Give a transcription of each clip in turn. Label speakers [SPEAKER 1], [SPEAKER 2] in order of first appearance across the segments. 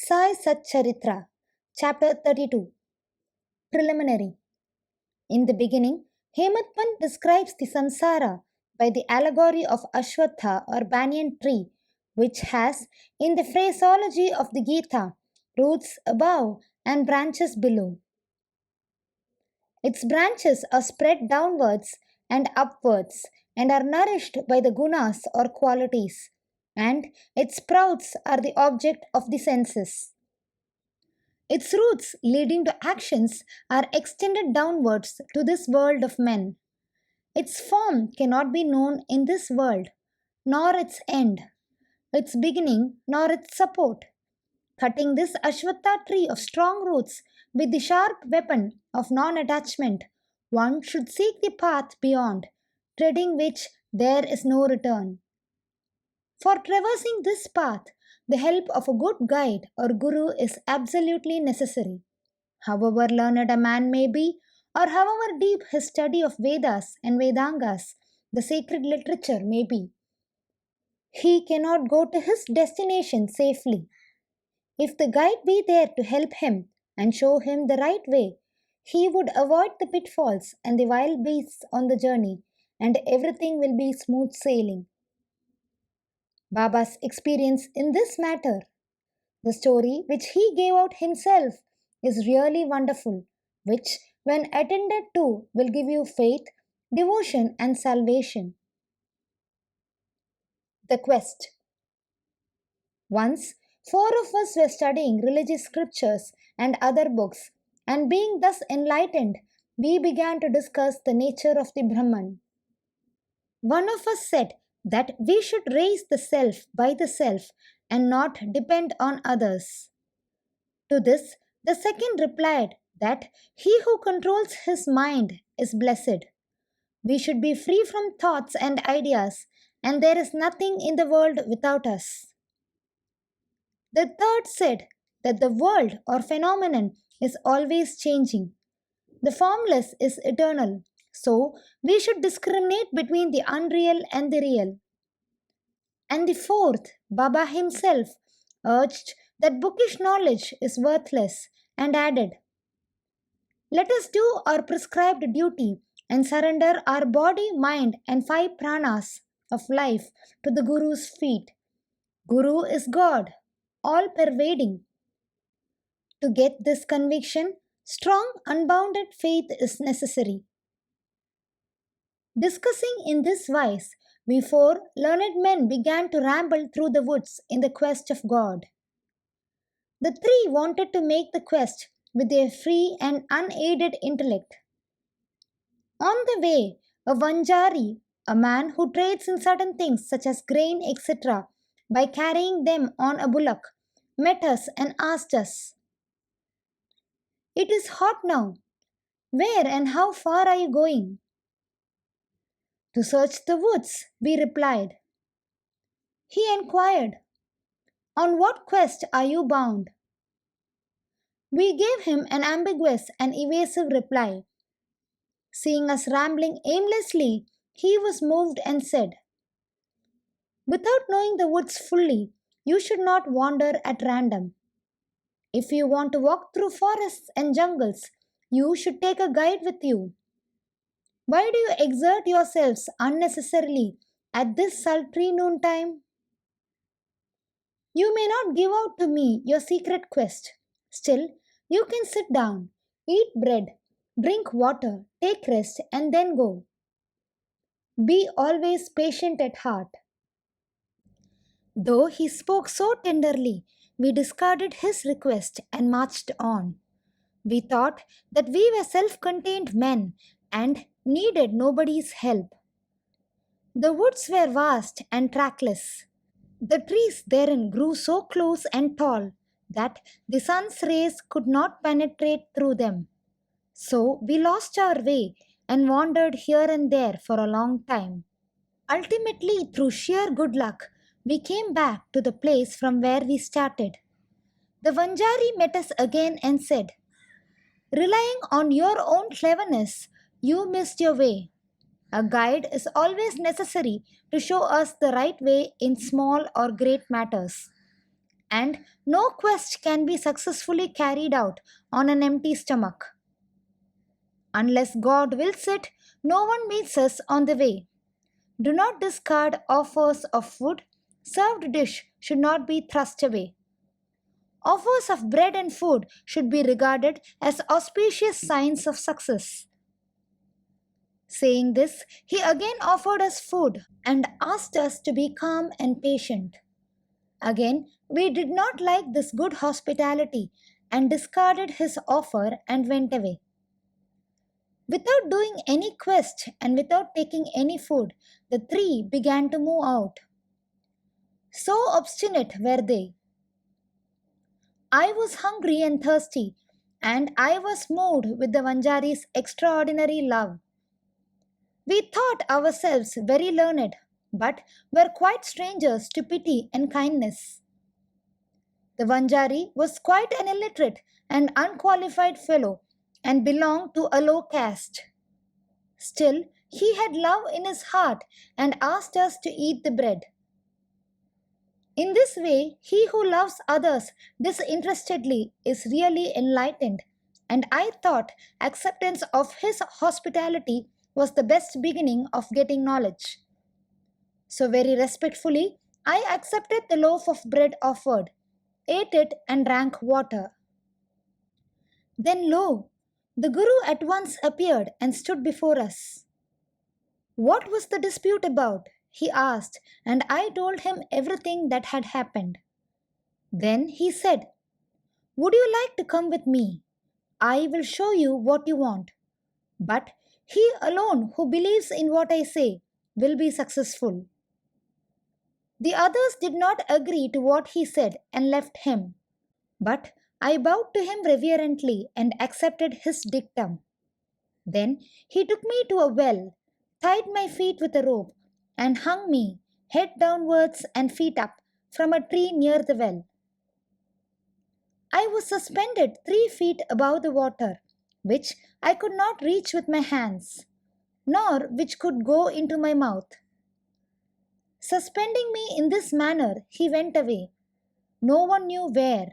[SPEAKER 1] Sai Satcharitra, Chapter 32. Preliminary. In the beginning, Hemadpant describes the samsara by the allegory of Ashwatha or banyan tree, which has, in the phraseology of the Gita, roots above and branches below. Its branches are spread downwards and upwards and are nourished by the gunas or qualities, and its sprouts are the object of the senses. Its roots leading to actions are extended downwards to this world of men. Its form cannot be known in this world, nor its end, its beginning, nor its support. Cutting this Ashwatha tree of strong roots with the sharp weapon of non-attachment, one should seek the path beyond, treading which there is no return. For traversing this path, the help of a good guide or guru is absolutely necessary. However learned a man may be, or however deep his study of Vedas and Vedangas, the sacred literature may be, he cannot go to his destination safely. If the guide be there to help him and show him the right way, he would avoid the pitfalls and the wild beasts on the journey, and everything will be smooth sailing. Baba's experience in this matter, the story which he gave out himself, is really wonderful, which, when attended to, will give you faith, devotion, and salvation. The quest. Once, 4 of us were studying religious scriptures and other books, and being thus enlightened, we began to discuss the nature of the Brahman. One of us said that we should raise the self by the self and not depend on others. To this, the second replied that he who controls his mind is blessed. We should be free from thoughts and ideas, and there is nothing in the world without us. The third said that the world or phenomenon is always changing. The formless is eternal, so we should discriminate between the unreal and the real. And the fourth, Baba himself, urged that bookish knowledge is worthless and added, "Let us do our prescribed duty and surrender our body, mind, and 5 pranas of life to the Guru's feet. Guru is God, all pervading." To get this conviction, strong, unbounded faith is necessary. Discussing in this wise, we 4 learned men began to ramble through the woods in the quest of God. The 3 wanted to make the quest with their free and unaided intellect. On the way, a Vanjari, a man who trades in certain things such as grain, etc., by carrying them on a bullock, met us and asked us, "It is hot now. Where and how far are you going?" "To search the woods," we replied. He inquired, "On what quest are you bound?" We gave him an ambiguous and evasive reply. Seeing us rambling aimlessly, he was moved and said, "Without knowing the woods fully, you should not wander at random. If you want to walk through forests and jungles, you should take a guide with you. Why do you exert yourselves unnecessarily at this sultry noontime? You may not give out to me your secret quest. Still, you can sit down, eat bread, drink water, take rest, and then go. Be always patient at heart." Though he spoke so tenderly, we discarded his request and marched on. We thought that we were self-contained men and needed nobody's help. The woods were vast and trackless. The trees therein grew so close and tall that the sun's rays could not penetrate through them. So we lost our way and wandered here and there for a long time. Ultimately, through sheer good luck, we came back to the place from where we started. The Vanjari met us again and said, "Relying on your own cleverness, you missed your way. A guide is always necessary to show us the right way in small or great matters. and no quest can be successfully carried out on an empty stomach. Unless God wills it, no one meets us on the way. Do not discard offers of food. Served dish should not be thrust away. Offers of bread and food should be regarded as auspicious signs of success. Saying this, he again offered us food and asked us to be calm and patient. Again, we did not like this good hospitality and discarded his offer and went away. Without doing any quest and without taking any food, the three began to move out. So obstinate were they. I was hungry and thirsty, and I was moved with the Vanjari's extraordinary love. We thought ourselves very learned, but were quite strangers to pity and kindness. The Vanjari was quite an illiterate and unqualified fellow and belonged to a low caste. Still, he had love in his heart and asked us to eat the bread. In this way, he who loves others disinterestedly is really enlightened, and I thought acceptance of his hospitality was the best beginning of getting knowledge. So, very respectfully, I accepted the loaf of bread offered, ate it, and drank water. Then, lo, the Guru at once appeared and stood before us. What was the dispute about? He asked, and I told him everything that had happened. Then he said, "Would you like to come with me? I will show you what you want. But he alone who believes in what I say will be successful." The others did not agree to what he said and left him. But I bowed to him reverently and accepted his dictum. Then he took me to a well, tied my feet with a rope, and hung me, head downwards and feet up, from a tree near the well. I was suspended 3 feet above the water, which I could not reach with my hands, nor which could go into my mouth. Suspending me in this manner, he went away, no one knew where.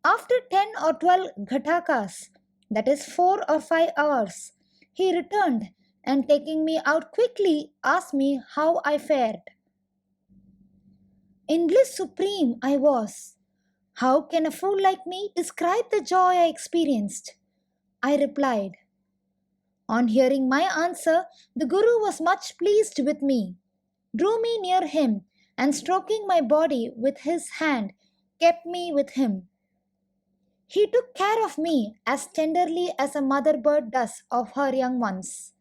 [SPEAKER 1] After 10 or 12 ghatakas, that is 4 or 5 hours, he returned and taking me out quickly asked me how I fared. In bliss supreme I was. How can a fool like me describe the joy I experienced? I replied. On hearing my answer, the Guru was much pleased with me, drew me near him, and stroking my body with his hand, kept me with him. He took care of me as tenderly as a mother bird does of her young ones.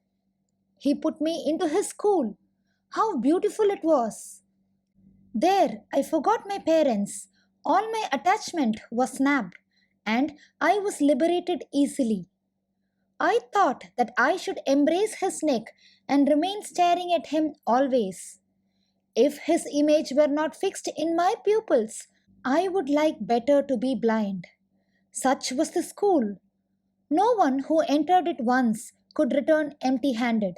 [SPEAKER 1] He put me into his school. How beautiful it was! There I forgot my parents. All my attachment was snapped, and I was liberated easily. I thought that I should embrace his neck and remain staring at him always. If his image were not fixed in my pupils, I would like better to be blind. Such was the school. No one who entered it once could return empty-handed.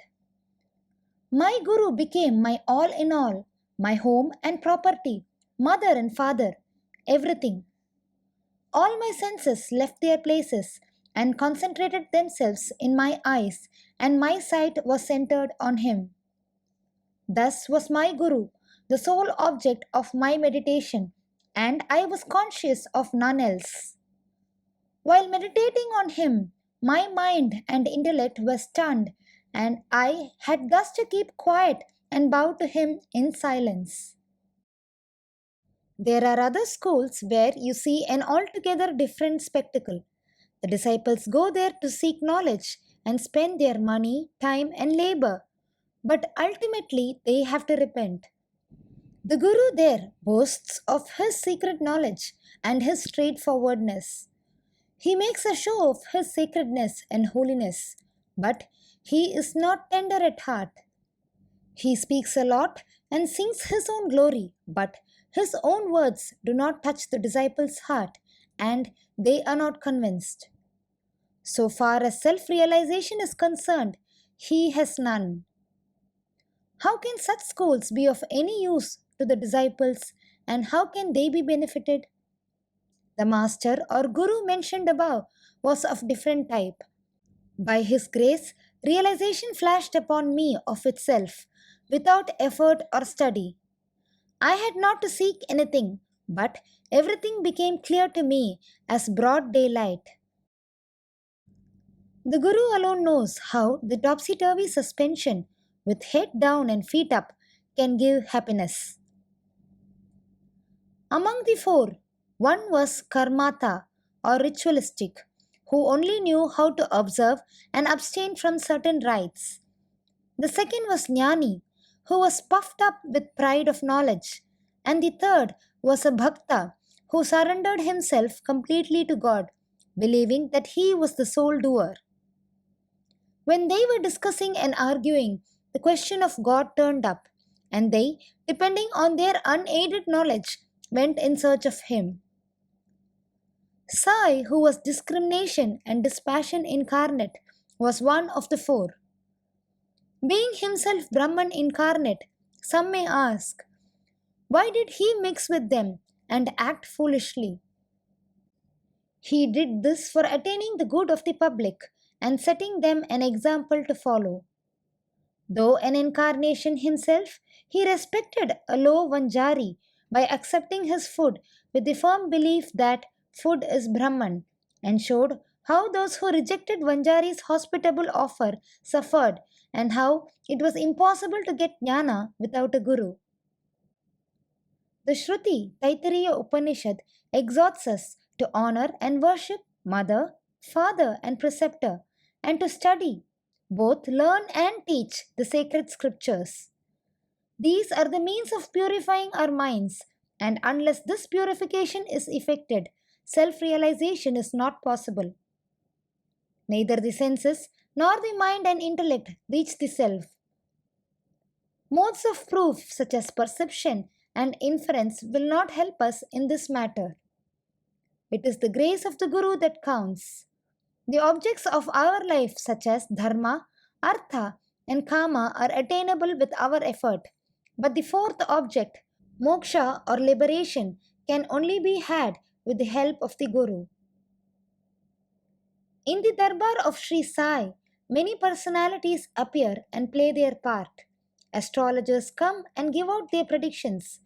[SPEAKER 1] My Guru became my all in all, my home and property, mother and father, everything. All my senses left their places and concentrated themselves in my eyes, and my sight was centered on him. Thus was my Guru the sole object of my meditation, and I was conscious of none else. While meditating on him, my mind and intellect were stunned, and I had thus to keep quiet and bow to him in silence. There are other schools where you see an altogether different spectacle. The disciples go there to seek knowledge and spend their money, time, and labor, but ultimately they have to repent. The Guru there boasts of his secret knowledge and his straightforwardness. He makes a show of his sacredness and holiness, but he is not tender at heart. He speaks a lot and sings his own glory, but his own words do not touch the disciples' heart, and they are not convinced. So far as self-realization is concerned, he has none. How can such schools be of any use to the disciples and how can they be benefited? The master or guru mentioned above was of different type. By his grace, realization flashed upon me of itself, without effort or study. I had not to seek anything, but everything became clear to me as broad daylight. The Guru alone knows how the topsy turvy suspension, with head down and feet up, can give happiness. Among the four, one was Karmata or ritualistic, who only knew how to observe and abstain from certain rites. The second was Jnani, who was puffed up with pride of knowledge. And the third was a Bhakta, who surrendered himself completely to God, believing that he was the sole doer. When they were discussing and arguing, the question of God turned up, and they, depending on their unaided knowledge, went in search of him. Sai, who was discrimination and dispassion incarnate, was one of the four. Being himself Brahman incarnate, some may ask, why did he mix with them and act foolishly? He did this for attaining the good of the public and setting them an example to follow. Though an incarnation himself, he respected a low Vanjari by accepting his food with the firm belief that food is Brahman, and showed how those who rejected Vanjari's hospitable offer suffered and how it was impossible to get jnana without a guru. The Shruti Taittiriya Upanishad exhorts us to honor and worship mother, father, and preceptor, and to study, both learn and teach the sacred scriptures. These are the means of purifying our minds, and unless this purification is effected, self realization is not possible. Neither the senses nor the mind and intellect reach the self. Modes of proof, such as perception and inference, will not help us in this matter. It is the grace of the Guru that counts. The objects of our life, such as dharma, artha, and kama, are attainable with our effort. But the fourth object, moksha or liberation, can only be had with the help of the Guru. In the darbar of Sri Sai, many personalities appear and play their part. Astrologers come and give out their predictions.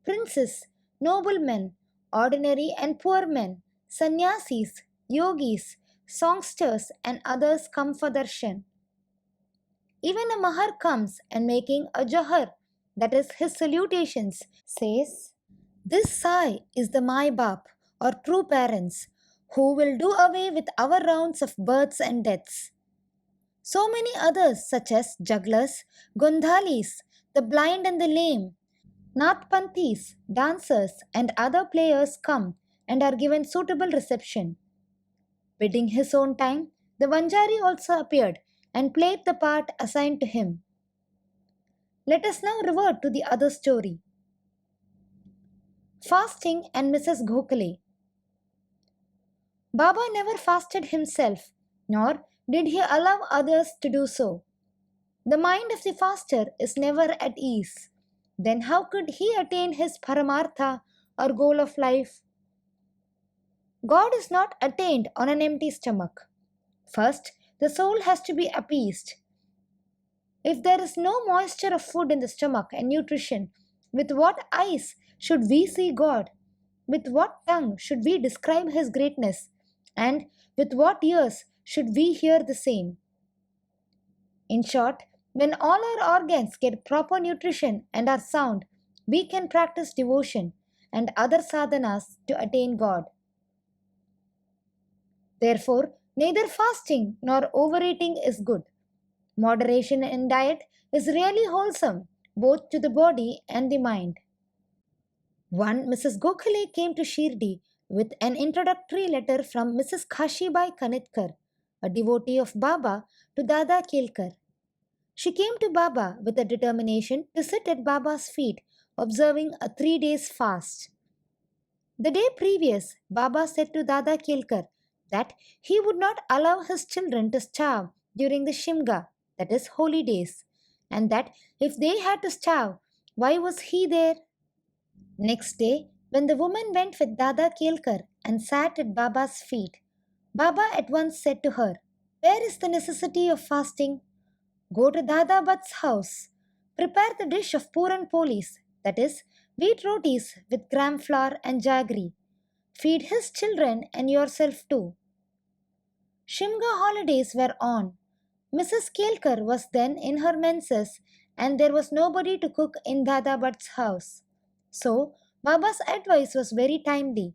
[SPEAKER 1] Princes, noblemen, ordinary and poor men, sannyasis, yogis, songsters, and others come for darshan. Even a mahar comes and making a johar, that is his salutations, says, "This Sai is the Mai Bap or true parents, who will do away with our rounds of births and deaths." So many others, such as jugglers, gondhalis, the blind and the lame, nathpanthis, dancers, and other players come and are given suitable reception. Bidding his own time, the Vanjari also appeared and played the part assigned to him. Let us now revert to the other story. Fasting and Mrs. Gokhale. Baba never fasted himself, nor did he allow others to do so. The mind of the faster is never at ease. Then how could he attain his paramartha or goal of life? God is not attained on an empty stomach. First, the soul has to be appeased. If there is no moisture of food in the stomach and nutrition, with what eyes should we see God? With what tongue should we describe His greatness? And with what ears should we hear the same? In short, when all our organs get proper nutrition and are sound, we can practice devotion and other sadhanas to attain God. Therefore, neither fasting nor overeating is good. Moderation in diet is really wholesome, both to the body and the mind. One Mrs. Gokhale came to Shirdi with an introductory letter from Mrs. Kashibai Kanitkar, a devotee of Baba, to Dada Kelkar. She came to Baba with a determination to sit at Baba's feet, observing a 3 days fast. The day previous, Baba said to Dada Kelkar that he would not allow his children to starve during the Shimga, that is, holy days, and that if they had to starve, why was he there? Next day, when the woman went with Dada Kelkar and sat at Baba's feet, Baba at once said to her, "Where is the necessity of fasting? Go to Dada Bhatt's house. Prepare the dish of Puran Polis, that is, wheat rotis with gram flour and jaggery. Feed his children and yourself too." Shimga holidays were on. Mrs. Kelkar was then in her menses and there was nobody to cook in Dada Bhatt's house. So, Baba's advice was very timely.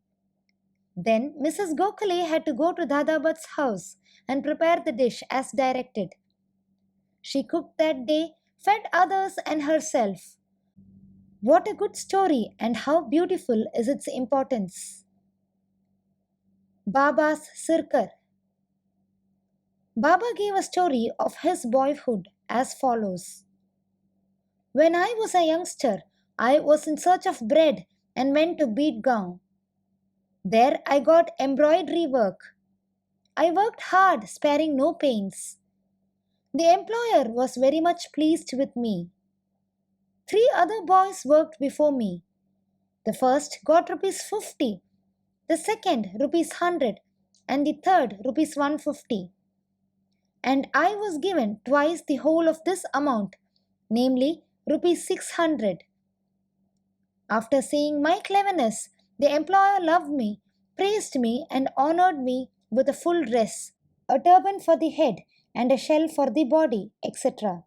[SPEAKER 1] Then Mrs. Gokhale had to go to Dada Bhatt's house and prepare the dish as directed. She cooked that day, fed others and herself. What a good story and how beautiful is its importance. Baba's Sirkar. Baba gave a story of his boyhood as follows. When I was a youngster, I was in search of bread and went to Beatgaon. There I got embroidery work. I worked hard, sparing no pains. The employer was very much pleased with me. 3 other boys worked before me. The first got ₹50, the second ₹100, and the third ₹150. And I was given twice the whole of this amount, namely ₹600. After seeing my cleverness, the employer loved me, praised me, and honored me with a full dress, a turban for the head, and a shell for the body, etc.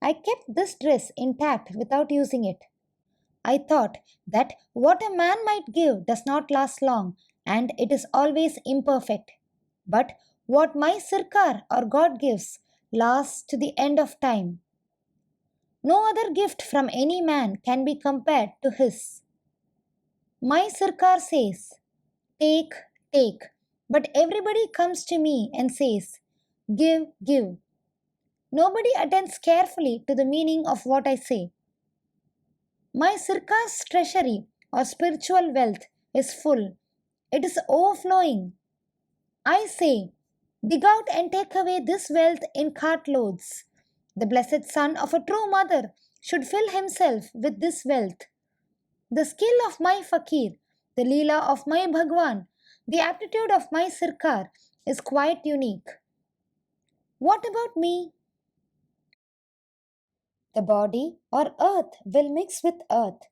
[SPEAKER 1] I kept this dress intact without using it. I thought that what a man might give does not last long, and it is always imperfect. But what my Sirkar or God gives lasts to the end of time. No other gift from any man can be compared to his. My Sirkar says, "Take, take," but everybody comes to me and says, "Give, give." Nobody attends carefully to the meaning of what I say. My Sirkar's treasury or spiritual wealth is full. It is overflowing. I say, dig out and take away this wealth in cartloads. The blessed son of a true mother should fill himself with this wealth. The skill of my fakir, the leela of my Bhagwan, the aptitude of my Sirkar is quite unique. What about me? The body or earth will mix with earth,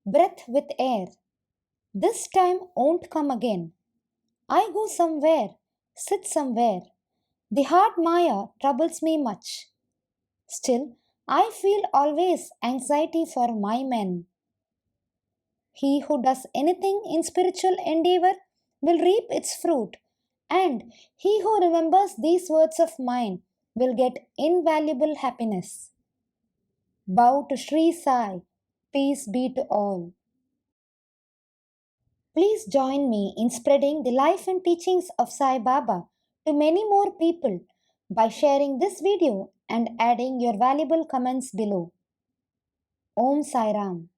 [SPEAKER 1] breath with air. This time won't come again. I go somewhere, sit somewhere. The hard Maya troubles me much. Still, I feel always anxiety for my men. He who does anything in spiritual endeavor will reap its fruit, and he who remembers these words of mine will get invaluable happiness. Bow to Sri Sai. Peace be to all. Please join me in spreading the life and teachings of Sai Baba to many more people by sharing this video and adding your valuable comments below. Om Sai Ram.